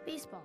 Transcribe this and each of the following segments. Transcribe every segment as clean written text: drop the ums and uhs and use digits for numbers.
Baseball.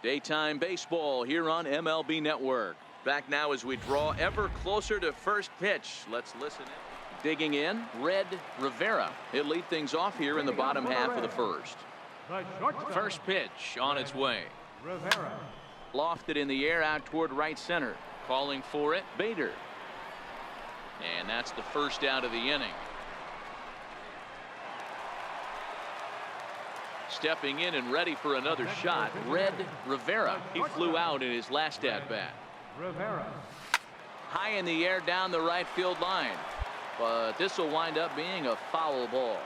Daytime baseball here on MLB Network. Back now as we draw ever closer to first pitch. Let's listen in. Digging in, Red Rivera. He'll lead things off here in the bottom half of the first. First pitch on its way. Rivera. Lofted in the air out toward right center. Calling for it, Bader. And that's the first out of the inning. Stepping in and ready for another shot, Red Rivera. He flew out in his last at-bat. Rivera. High in the air down the right field line. But this will wind up being a foul ball.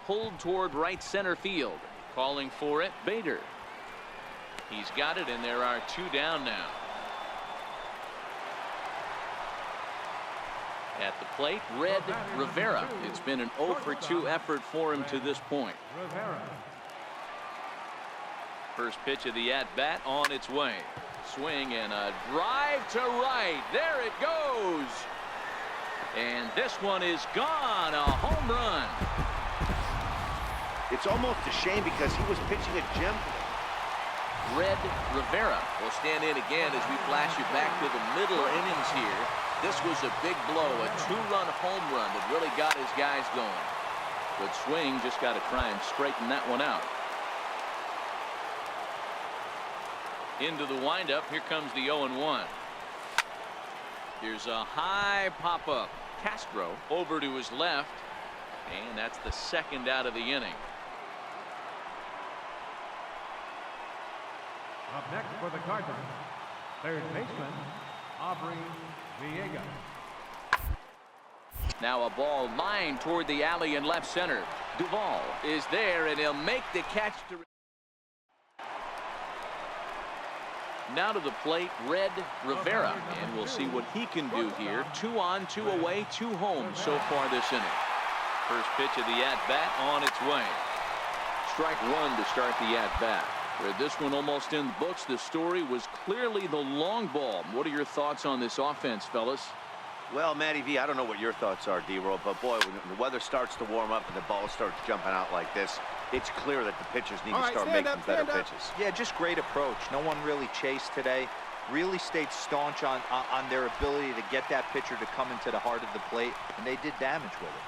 Pulled toward right center field. Calling for it, Bader. He's got it, and there are two down now. At the plate, Red Rivera. It's been an 0 for 2 effort for him to this point. First pitch of the at-bat on its way. Swing and a drive to right. There it goes. And this one is gone. A home run. It's almost a shame because he was pitching a gem. Red Rivera will stand in again as we flash it back to the middle innings here. This was a big blow, a 2-run home run that really got his guys going. Good swing, just got to try and straighten that one out. Into the windup, here comes the 0-1. Here's a high pop-up. Castro over to his left, and that's the second out of the inning. Up next for the Cardinals, third baseman, Aubrey Villegas. Now a ball lined toward the alley in left center. Duvall is there, and he'll make the catch to. Now to the plate, Red Rivera, and we'll see what he can do here. 2 on, 2 away, 2 home so far this inning. First pitch of the at-bat on its way. Strike one to start the at-bat. With this one almost in the books, the story was clearly the long ball. What are your thoughts on this offense, fellas? Well, Matty V, I don't know what your thoughts are, D-Roll, but boy, when the weather starts to warm up and the ball starts jumping out like this, it's clear that the pitchers need to start making better pitches. Yeah, just great approach. No one really chased today. Really stayed staunch on their ability to get that pitcher to come into the heart of the plate, and they did damage with it.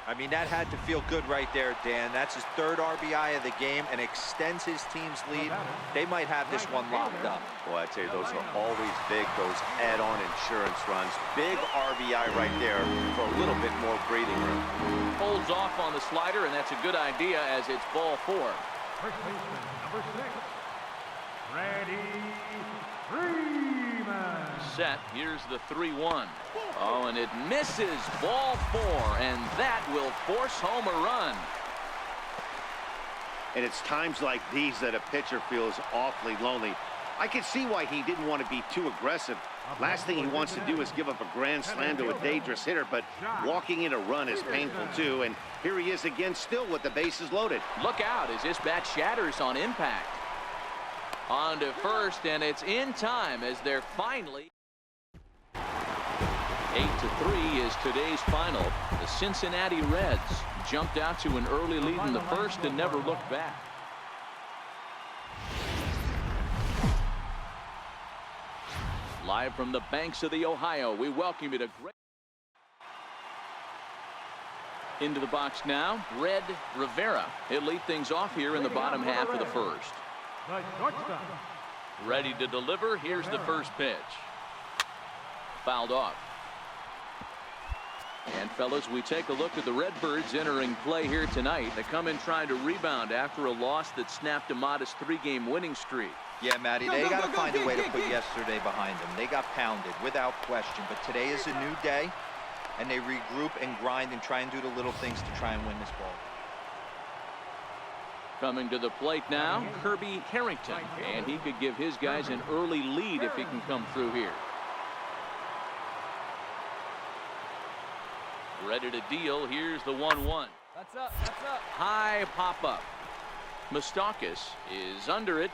I mean, that had to feel good right there, Dan. That's his 3rd RBI of the game and extends his team's lead. They might have this one locked up. Boy, I tell you, those are always big, those add-on insurance runs. Big RBI right there for a little bit more breathing room. Holds off on the slider, and that's a good idea as it's ball 4. First baseman, number 6, Freddie Freeman. Set. Here's the 3-1. Oh, and it misses. Ball 4, and that will force home a run. And it's times like these that a pitcher feels awfully lonely. I can see why he didn't want to be too aggressive. Last thing he wants to do is give up a grand slam to a dangerous hitter, but walking in a run is painful too. And here he is again, still with the bases loaded. Look out as this bat shatters on impact. On to first, and it's in time as they're finally. 8-3 is today's final. The Cincinnati Reds jumped out to an early lead in the first and never looked back. Live from the banks of the Ohio, we welcome you to great. Into the box now, Red Rivera. He'll lead things off here in the bottom half of the first. Ready to deliver. Here's the first pitch. Fouled off. And fellas, we take a look at the Redbirds entering play here tonight. They come in trying to rebound after a loss that snapped a modest 3-game winning streak. Yeah, Matty, they got to find a way to put yesterday behind them. They got pounded without question, but today is a new day, and they regroup and grind and try and do the little things to try and win this ball. Coming to the plate now, Kirby Harrington, and he could give his guys an early lead if he can come through here. Ready to deal. Here's the 1-1. That's up. That's up. High pop-up. Moustakas is under it,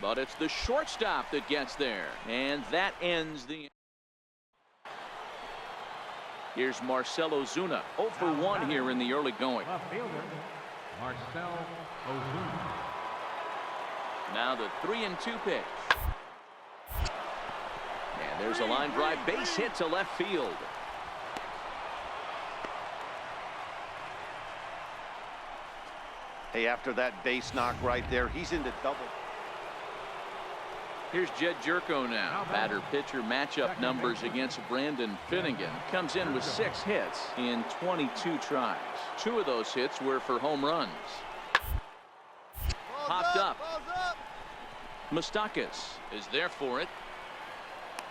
but it's the shortstop that gets there, and that ends the. Here's Marcell Ozuna, 0 for 1 here in the early going. Left fielder, Marcell Ozuna. Now the 3-2 pitch. And there's a line drive base hit to left field. Hey, after that base knock right there, he's into double. Here's Jed Jerko now. Batter-pitcher matchup numbers against Brandon Finnegan. Comes in with 6 hits in 22 tries. 2 of those hits were for home runs. Popped up. Moustakas is there for it.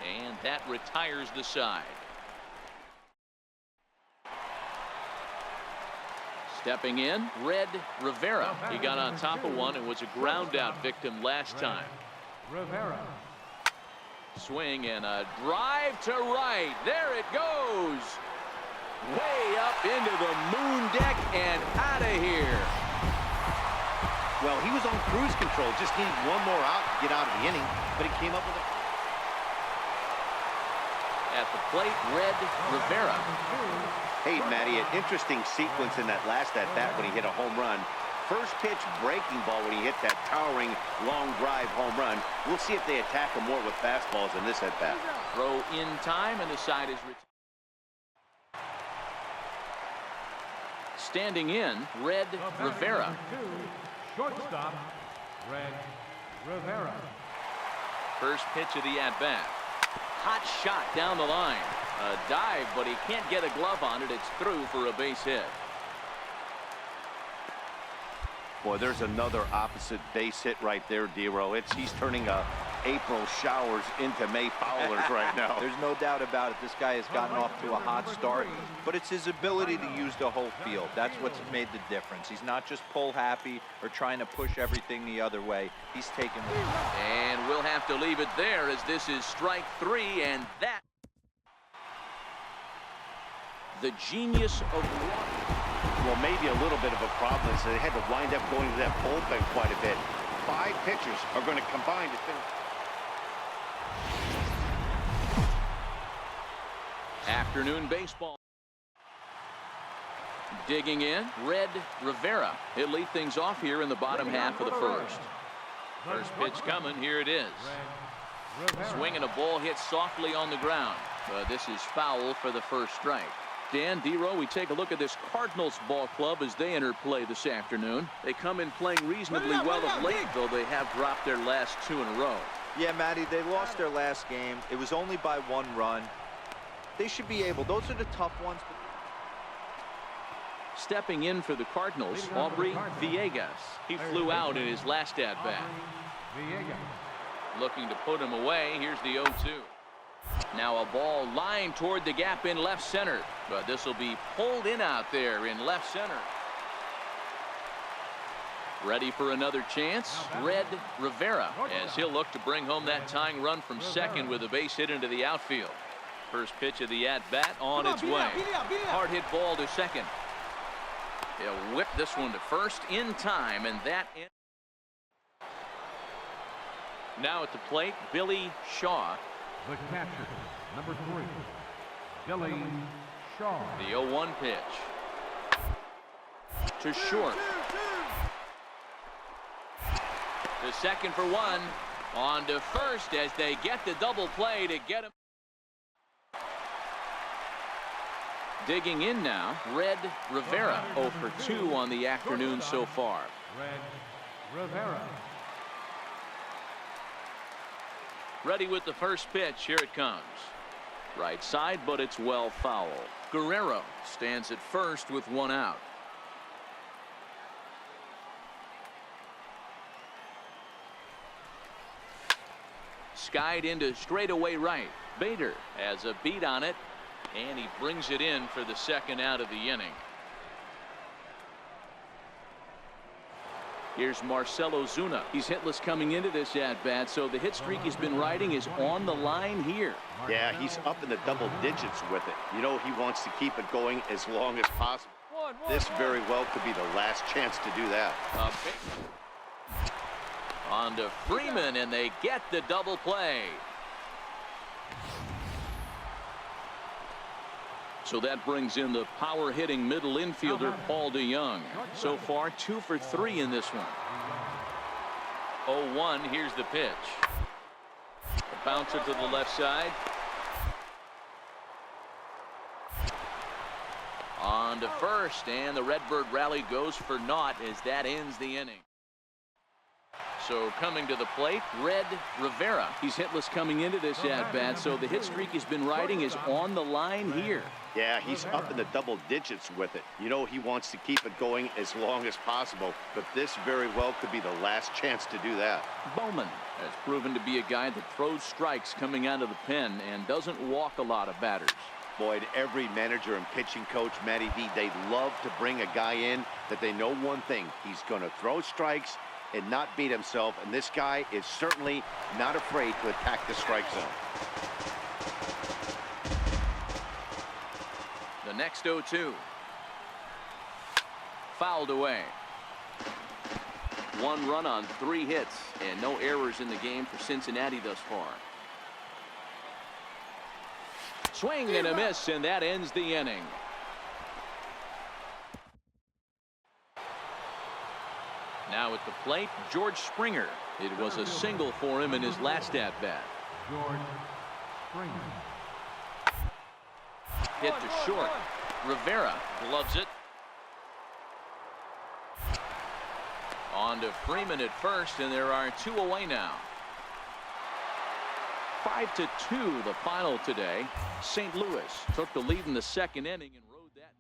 And that retires the side. Stepping in, Red Rivera. He got on top of one and was a ground out victim last time. Rivera. Swing and a drive to right. There it goes. Way up into the moon deck and out of here. Well, he was on cruise control. Just needed one more out to get out of the inning, but he came up with a. At the plate, Red Rivera. Hey, Matty, an interesting sequence in that last at-bat when he hit a home run. First pitch breaking ball when he hit that towering long drive home run. We'll see if they attack him more with fastballs in this at-bat. Throw in time, and the side is retired. Standing in, Red Rivera. Shortstop, Red Rivera. First pitch of the at-bat. Hot shot down the line. A dive, but he can't get a glove on it. It's through for a base hit. Boy, there's another opposite base hit right there, Dero. He's turning April showers into May foulers right now. There's no doubt about it. This guy has gotten off to a hot start, but it's his ability to use the whole field. That's what's made the difference. He's not just pull happy or trying to push everything the other way. He's taking the. And we'll have to leave it there as this is strike 3, and that. The genius of one. Well, maybe a little bit of a problem is they had to wind up going to that bullpen quite a bit. 5 pitchers are going to combine to finish. Afternoon baseball. Digging in, Red Rivera. He'll lead things off here in the bottom half of the first. First pitch coming. Here it is. Swinging a ball hit softly on the ground. But this is foul for the first strike. Dan, Dero, we take a look at this Cardinals ball club as they enter play this afternoon. They come in playing reasonably well of late, though they have dropped their last 2 in a row. Yeah, Matty, they lost their last game. It was only by 1 run. They should be able. Those are the tough ones. Stepping in for the Cardinals, Aubrey Villegas. He flew out in his last at-bat. Looking to put him away. Here's the 0-2. Now a ball lined toward the gap in left center, but this will be pulled in out there in left center. Ready for another chance, Red Rivera, as he'll look to bring home that tying run from second with a base hit into the outfield. First pitch of the at-bat on its way. Hard hit ball to second. He'll whip this one to first in time, and that ends. Now at the plate, Billy Shaw. The catcher, number 3. Billy Shaw. The 0-1 pitch. To short. To second for one. On to first as they get the double play to get him. Digging in now, Red Rivera, 0 for 2 on the afternoon so far. Red Rivera. Ready with the first pitch. Here it comes. Right side, but it's well foul. Guerrero stands at first with one out. Skied into straightaway right. Bader has a beat on it, and he brings it in for the second out of the inning. Here's Marcell Ozuna. He's hitless coming into this at-bat, so the hit streak he's been riding is on the line here. Yeah, he's up in the double digits with it. You know he wants to keep it going as long as possible. This very well could be the last chance to do that. On to Freeman, and they get the double play. So that brings in the power-hitting middle infielder Paul DeYoung. So far, 2 for 3 in this one. 0-1, here's the pitch. A bouncer to the left side. On to first, and the Redbird rally goes for naught as that ends the inning. So coming to the plate, Red Rivera. He's hitless coming into this at-bat, so the hit streak he's been riding is on the line here. Yeah, he's up in the double digits with it. You know he wants to keep it going as long as possible, but this very well could be the last chance to do that. Bowman has proven to be a guy that throws strikes coming out of the pen and doesn't walk a lot of batters. Boyd, every manager and pitching coach, Matty V, they love to bring a guy in that they know one thing. He's going to throw strikes and not beat himself, and this guy is certainly not afraid to attack the strike zone. The next 0-2. Fouled away. 1 run on 3 hits and no errors in the game for Cincinnati thus far. Swing and a miss, and that ends the inning. Now at the plate, George Springer. It was a single for him in his last at-bat. George Springer. Hit to short. Rivera gloves it. On to Freeman at first, and there are 2 away now. 5-2 the final today. St. Louis took the lead in the second inning and rode that.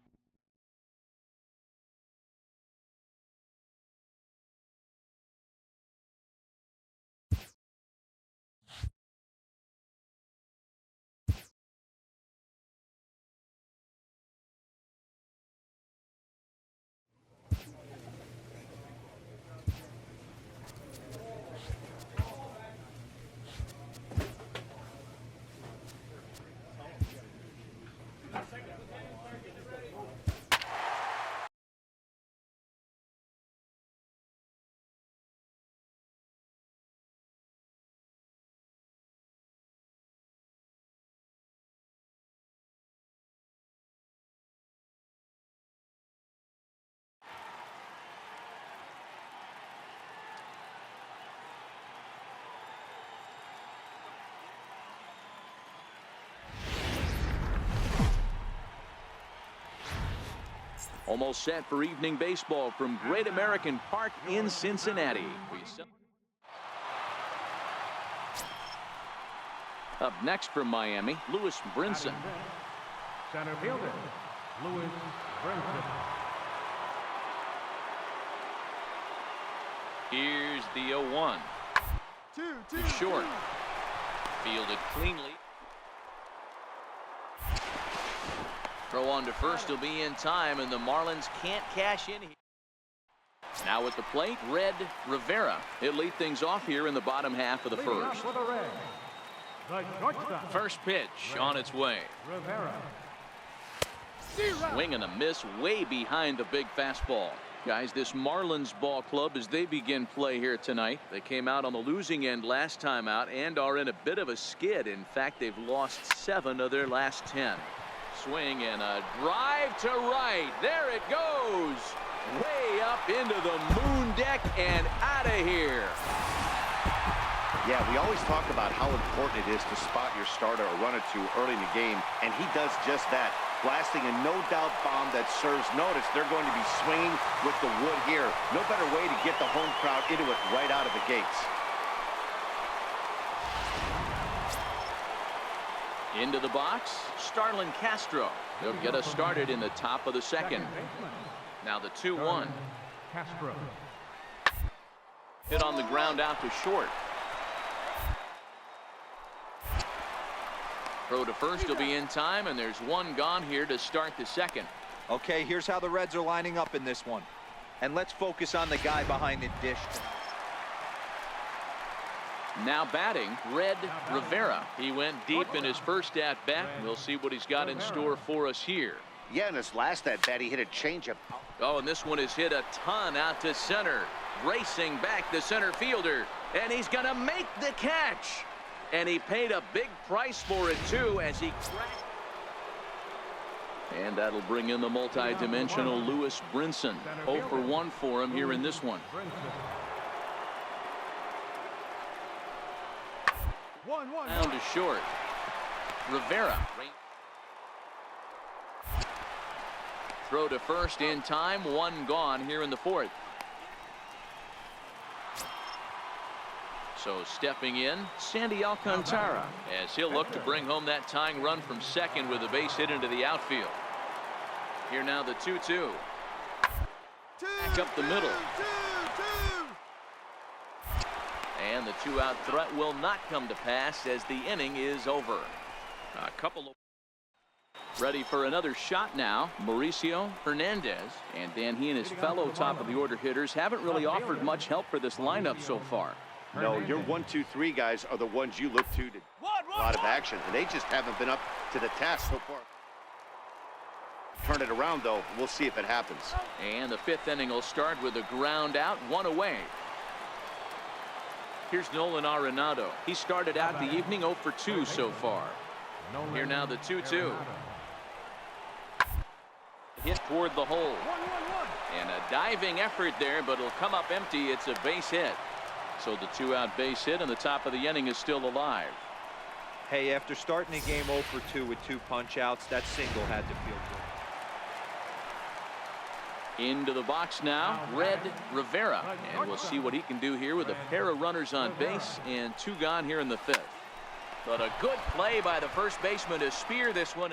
Almost set for evening baseball from Great American Park in Cincinnati. Up next from Miami, Lewis Brinson. Center fielder, Lewis Brinson. Here's the 0-1. Too short. Fielded cleanly. Throw on to first will be in time, and the Marlins can't cash in here. Now at the plate, Red Rivera. He'll lead things off here in the bottom half of the first. First pitch on its way. Rivera. Swing and a miss way behind the big fastball. Guys, this Marlins ball club, as they begin play here tonight, they came out on the losing end last time out and are in a bit of a skid. In fact, they've lost 7 of their last 10. swing and a drive to right. There it goes. Way up into the moon deck and out of here. Yeah, we always talk about how important it is to spot your starter or run it to early in the game, and he does just that, blasting a no-doubt bomb that serves notice. They're going to be swinging with the wood here. No better way to get the home crowd into it right out of the gates. Into the box, Starlin Castro. They'll get us started in the top of the second. Now the 2-1. Castro. Hit on the ground out to short. Throw to first will be in time, and there's one gone here to start the second. Okay, here's how the Reds are lining up in this one. And let's focus on the guy behind the dish. Now batting, Red Rivera. He went deep in his first at-bat. We'll see what he's got in store for us here. Yeah, in his last at-bat, he hit a changeup. Oh, and this one is hit a ton out to center. Racing back the center fielder, and he's going to make the catch. And he paid a big price for it, too, as he cracked. And that'll bring in the multi-dimensional Lewis Brinson. 0 for 1 for him here in this one. Down to short. Rivera. Throw to first in time. One gone here in the fourth. So stepping in, Sandy Alcantara, as he'll look to bring home that tying run from second with a base hit into the outfield. Here now the 2-2. Back up the middle. And the 2-out threat will not come to pass as the inning is over. A couple of ready for another shot now. Mauricio Hernandez, and then he and his fellow top of the order hitters haven't really offered much help for this lineup so far. No, your 1, 2, 3 guys are the ones you look to a lot of action, and they just haven't been up to the task so far. Turn it around, though. We'll see if it happens. And the fifth inning will start with a ground out, one away. Here's Nolan Arenado. He started out the evening 0 for 2 so far. Here now the 2-2. Hit toward the hole. And a diving effort there, but it'll come up empty. It's a base hit. So the 2-out base hit, and the top of the inning is still alive. Hey, after starting the game 0 for 2 with 2 punch-outs, that single had to feel good. Into the box now, Red Rivera. And we'll see what he can do here with a pair of runners on base and 2 gone here in the fifth. But a good play by the first baseman to spear this one.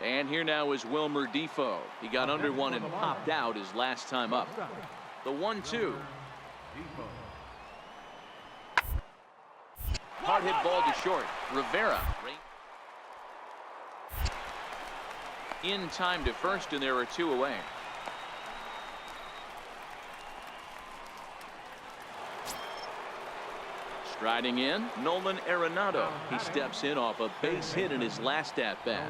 And here now is Wilmer Defoe. He got under one and popped out his last time up. The 1-2. Hard hit ball to short. Rivera. In time to first, and there are 2 away. Striding in, Nolan Arenado. He steps in off a base hit in his last at-bat.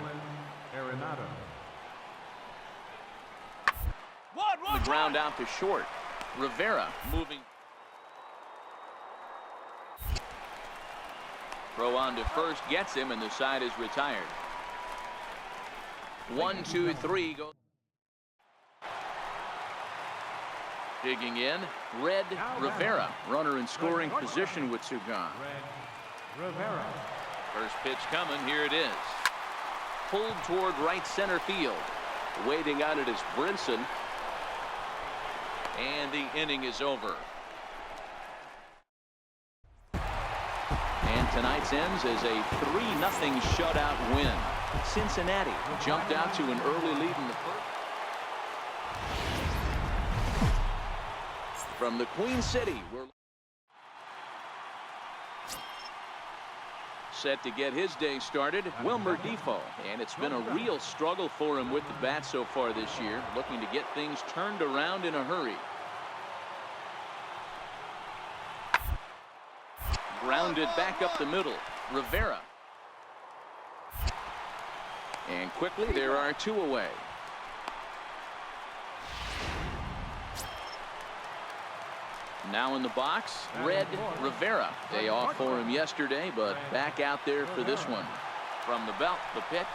The ground out to short. Rivera moving. Throw on to first, gets him, and the side is retired. 1, 2, 3. Go. Digging in, Red Rivera. Runner in scoring position with 2 gone. First pitch coming. Here it is. Pulled toward right center field. Waiting on it is Brinson. And the inning is over. And tonight's ends as a 3-0 shutout win. Cincinnati jumped out to an early lead in the first. From the Queen City, we're set to get his day started, Wilmer Defoe. And it's been a real struggle for him with the bat so far this year, looking to get things turned around in a hurry. Grounded back up the middle. Rivera. And quickly there are 2 away. Now in the box, Red Rivera. Day off for him yesterday, but back out there for this one. From the belt, the pitch.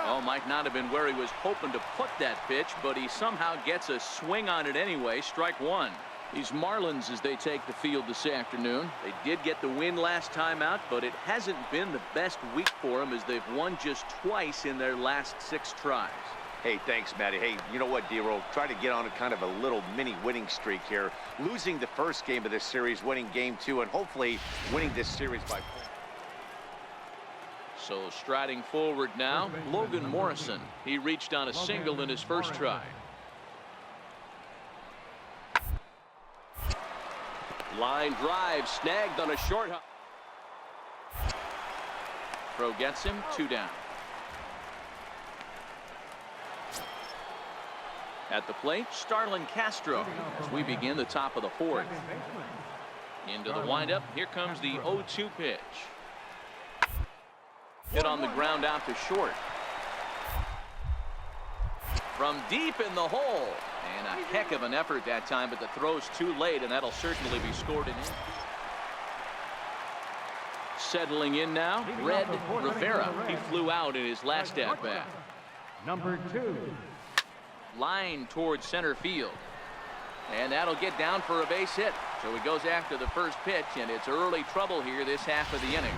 Oh, might not have been where he was hoping to put that pitch, but he somehow gets a swing on it anyway. Strike one. These Marlins, as they take the field this afternoon, they did get the win last time out, but it hasn't been the best week for them as they've won just twice in their last 6 tries. Hey, thanks, Matty. Hey, you know what, D-Roll? Try to get on a kind of a little mini winning streak here. Losing the first game of this series, winning game 2, and hopefully winning this series by points. So striding forward now, Logan Morrison. He reached on a single in his first try. Line drive snagged on a short hop. Throw gets him, 2 down. At the plate, Starlin Castro as we begin the top of the 4th. Into the windup, here comes the 0-2 pitch. Hit on the ground out to short. From deep in the hole. And a heck of an effort that time, but the throw's too late, and that'll certainly be scored in. Settling in now, Red Rivera. He flew out in his last at-bat. Number 2. Line towards center field. And that'll get down for a base hit. So he goes after the first pitch, and it's early trouble here this half of the inning.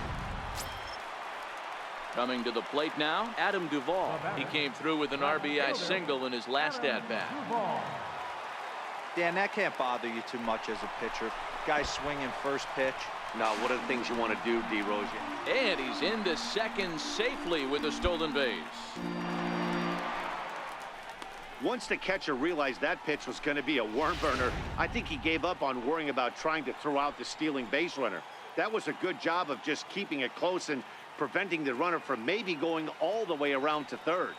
Coming to the plate now, Adam Duvall. He came through with an RBI single in his last at-bat. Dan, that can't bother you too much as a pitcher. Guy swinging first pitch. Now, what are the things you want to do, D-Rose? And he's into second safely with a stolen base. Once the catcher realized that pitch was going to be a worm burner, I think he gave up on worrying about trying to throw out the stealing base runner. That was a good job of just keeping it close and preventing the runner from maybe going all the way around to third.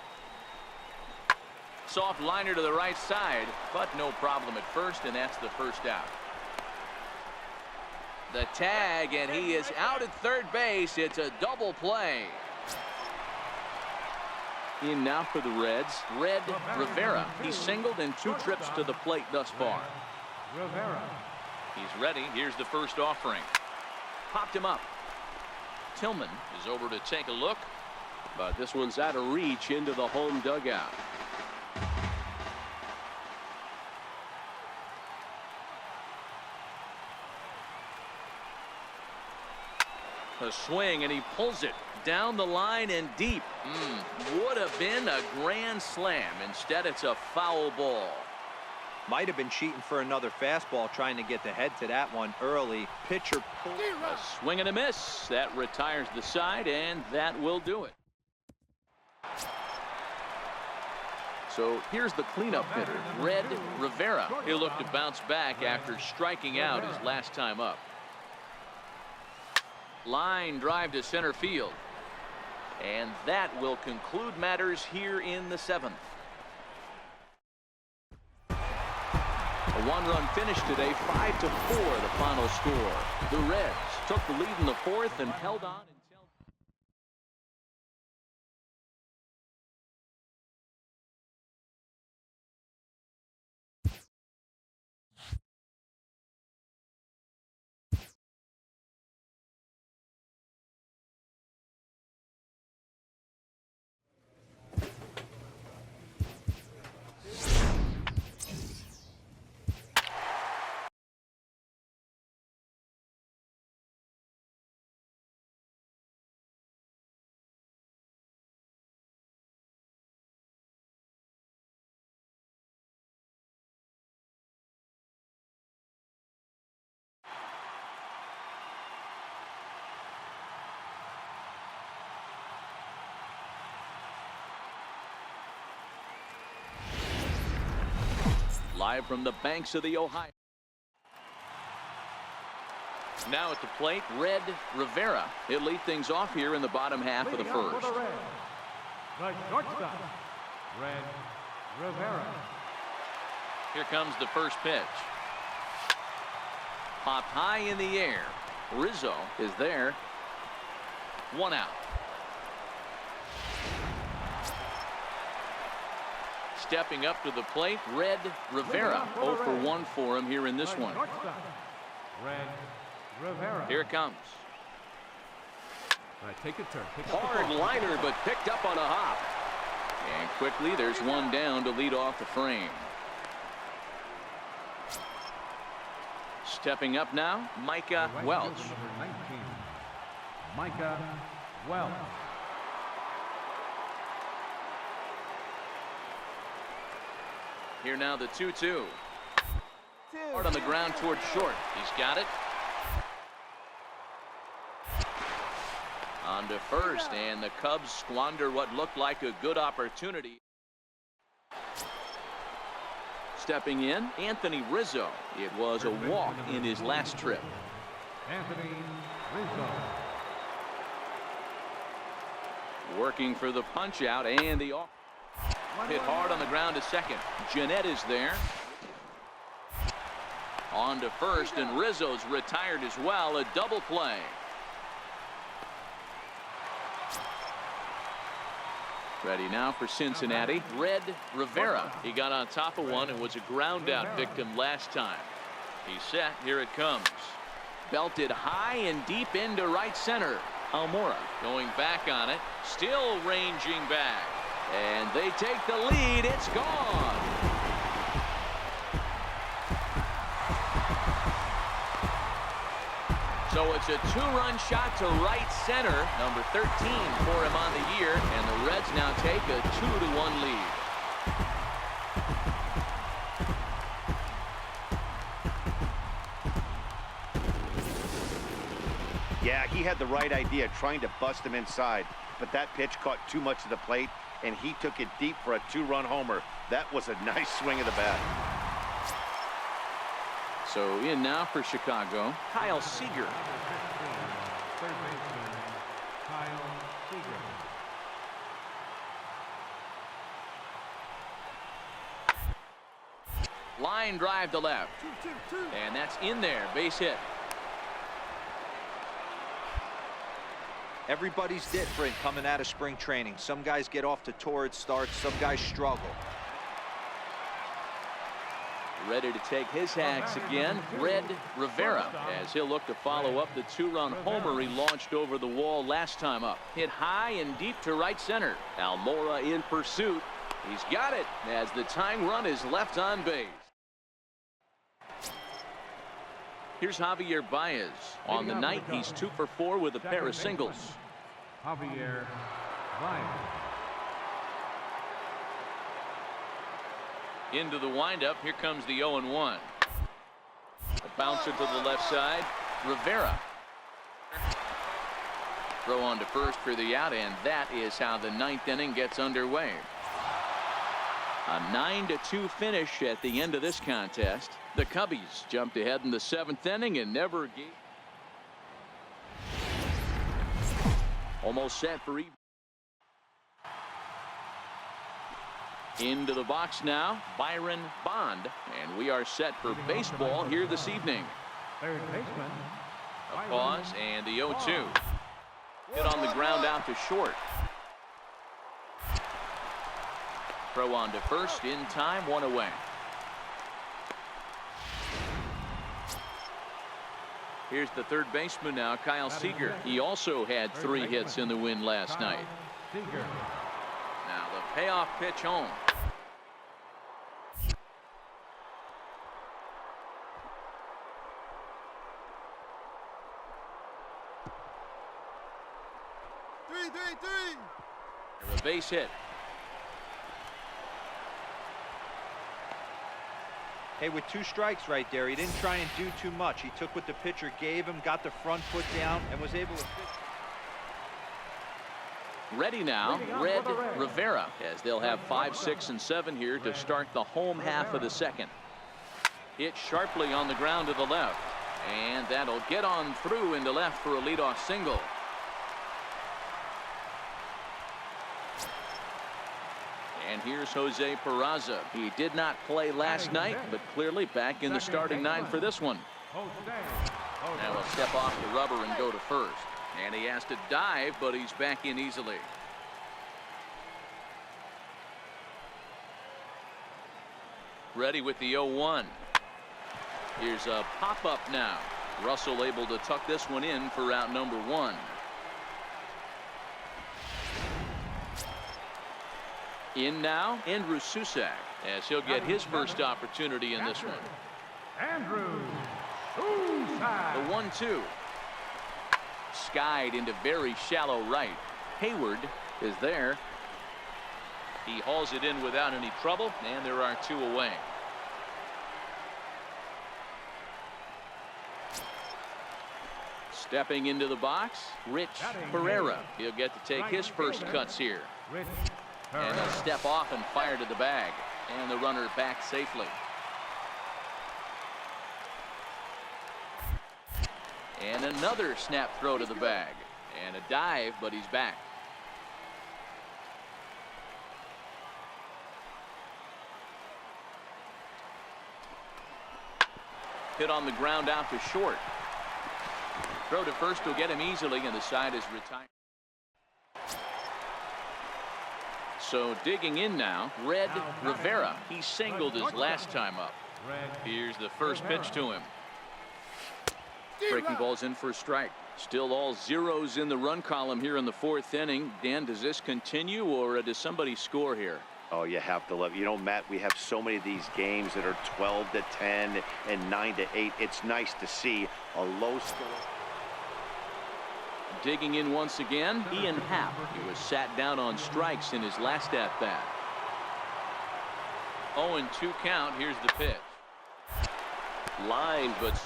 Soft liner to the right side, but no problem at first, and that's the first out. The tag, and he is out at third base. It's a double play. In now for the Reds, Red Rivera. He's singled in 2 trips to the plate thus far. Rivera. He's ready. Here's the first offering. Popped him up. Tillman is over to take a look, but this one's out of reach into the home dugout. A swing, and he pulls it down the line and deep. Would have been a grand slam. Instead, it's a foul ball. Might have been cheating for another fastball, trying to get the head to that one early. Pitcher pulled. A swing and a miss. That retires the side, and that will do it. So here's the cleanup hitter, Red Rivera. He'll look to bounce back after striking out his last time up. Line drive to center field. And that will conclude matters here in the 7th. A 1-run finish today, 5-4 the final score. The Reds took the lead in the 4th and held on until live from the banks of the Ohio. Now at the plate, Red Rivera. He'll lead things off here in the bottom half of the first. The shortstop, Red Rivera. Here comes the first pitch. Popped high in the air. Rizzo is there. 1 out. Stepping up to the plate, Red Rivera. 0 for 1 for him here in this one. Red Rivera. Here it comes. Take a turn. Hard liner, but picked up on a hop. And quickly, there's one down to lead off the frame. Stepping up now, Micah Welch. Number 19, Micah Welch. Here now the 2-2. Hard on the ground towards short. He's got it. On to first, and the Cubs squander what looked like a good opportunity. Stepping in, Anthony Rizzo. It was a walk in his last trip. Anthony Rizzo. Working for the punch out, and the hit hard on the ground to second. Jeanette is there. On to first, and Rizzo's retired as well. A double play. Ready now for Cincinnati. Red Rivera. He got on top of one and was a ground out victim last time. He's set. Here it comes. Belted high and deep into right center. Almora going back on it. Still ranging back. And they take the lead. It's gone. So it's a two-run shot to right center. Number 13 for him on the year. And the Reds now take a 2-1 lead. Yeah, he had the right idea, trying to bust him inside. But that pitch caught too much of the plate, and he took it deep for a two-run homer. That was a nice swing of the bat. So in now for Chicago, Kyle Seager. Third baseman, Kyle Seager. Line drive to left. And that's in there. Base hit. Everybody's different coming out of spring training. Some guys get off to torrid starts. Some guys struggle. Ready to take his hacks again, Red Rivera, as he'll look to follow up the two-run homer he launched over the wall last time up. Hit high and deep to right center. Almora in pursuit. He's got it as the tying run is left on base. Here's Javier Baez. On the night, he's 2 for 4 with a pair of singles. Javier Baez. Into the windup. Here comes the 0-1. A bouncer to the left side. Rivera. Throw on to first for the out, and that is how the 9th inning gets underway. A 9-2 finish at the end of this contest. The Cubbies jumped ahead in the 7th inning and never gave. Almost set for even. Into the box now, Byron Bond, and we are set for baseball here this evening. Third baseman. A pause and the 0-2. Hit on the ground out to short. Throw on to first in time, 1 away. Here's the third baseman now, Kyle Seager. He also had 3 hits in the win last night. Seager. Now the payoff pitch home. A base hit. Hey, with 2 strikes right there, he didn't try and do too much. He took what the pitcher gave him, got the front foot down, and was able to pitch. Ready now, Red Rivera, as they'll have 5, 6, and 7 here to start the home half of the second. Hit sharply on the ground to the left, and that'll get on through into left for a leadoff single. And here's Jose Peraza. He did not play last night, but clearly back in the starting 9 for this one. Now he'll step off the rubber and go to first. And he has to dive, but he's back in easily. Ready with the 0-1. Here's a pop-up now. Russell able to tuck this one in for out number 1. In now, Andrew Susak, as he'll get his first opportunity in this one. Andrew Susak. The 1-2. Skied into very shallow right. Hayward is there. He hauls it in without any trouble, and there are 2 away. Stepping into the box, Rich Pereira. He'll get to take his first cuts here. And a step off and fire to the bag. And the runner back safely. And another snap throw to the bag. And a dive, but he's back. Hit on the ground out to short. Throw to first will get him easily, and the side is retired. So digging in now, Red Rivera. He singled his last time up. Here's the first pitch to him. Breaking ball's in for a strike. Still all zeros in the run column here in the 4th inning. Dan, does this continue, or does somebody score here? Oh, you have to love it. You know, Matt, we have so many of these games that are 12-10 and 9-8. It's nice to see a low score. Digging in once again, Ian Happ. He was sat down on strikes in his last at-bat. 0-2 count. Here's the pitch. Line, but...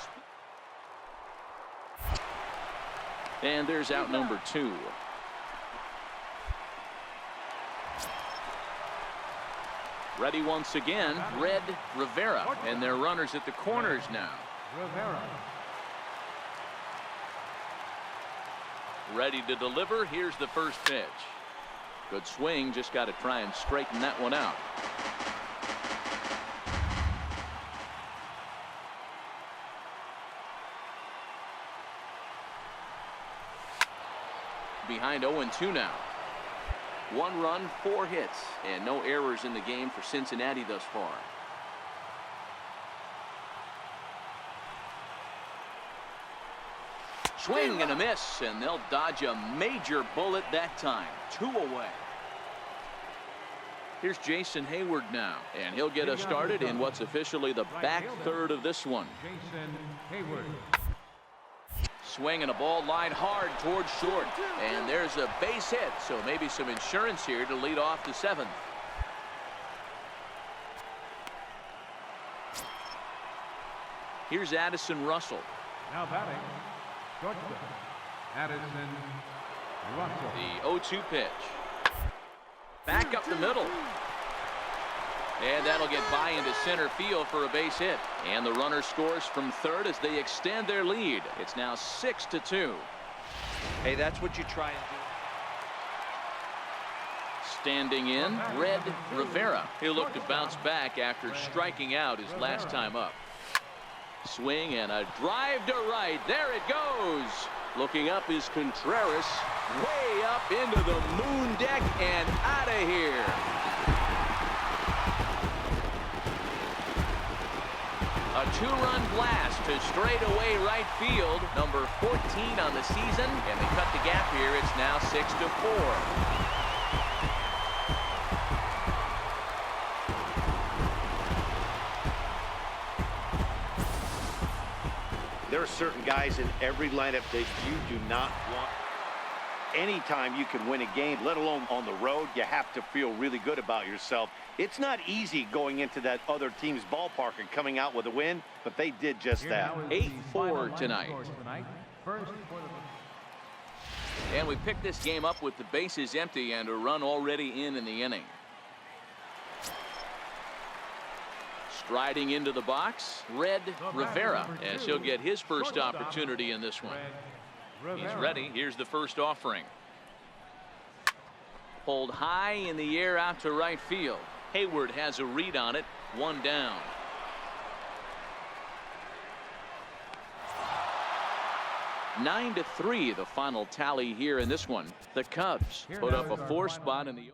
And there's out number 2. Ready once again, Red Rivera. And they're runners at the corners now. Rivera. Ready to deliver. Here's the first pitch. Good swing. Just got to try and straighten that one out. Behind 0-2 now. 1 run, 4 hits, and no errors in the game for Cincinnati thus far. Swing and a miss, and they'll dodge a major bullet that time. 2 away. Here's Jason Hayward now, and he'll get us started in what's officially the back third of this one. Jason Hayward. Swing and a ball line hard towards short, and there's a base hit, so maybe some insurance here to lead off the 7th. Here's Addison Russell. Now batting, shortstop, Addison Russell. The 0-2 pitch. Back up the middle. And that'll get by into center field for a base hit. And the runner scores from third as they extend their lead. It's now 6-2. Hey, that's what you try and do. Standing in, Red Rivera. He'll look to bounce back after striking out his last time up. Swing and a drive to right. There it goes. Looking up is Contreras. Way up into the moon deck and out of here. A 2-run blast to straightaway right field. Number 14 on the season. And they cut the gap here. It's now 6-4. There are certain guys in every lineup that you do not want. Anytime you can win a game, let alone on the road, you have to feel really good about yourself. It's not easy going into that other team's ballpark and coming out with a win, but they did just that. 8-4 tonight. And we picked this game up with the bases empty and a run already in the inning. Striding into the box, Red Rivera, as he'll get his first opportunity in this one. He's ready. Here's the first offering. Pulled high in the air out to right field. Hayward has a read on it. 1 down. (9-3) the final tally here in this one. The Cubs put up a 4 spot in the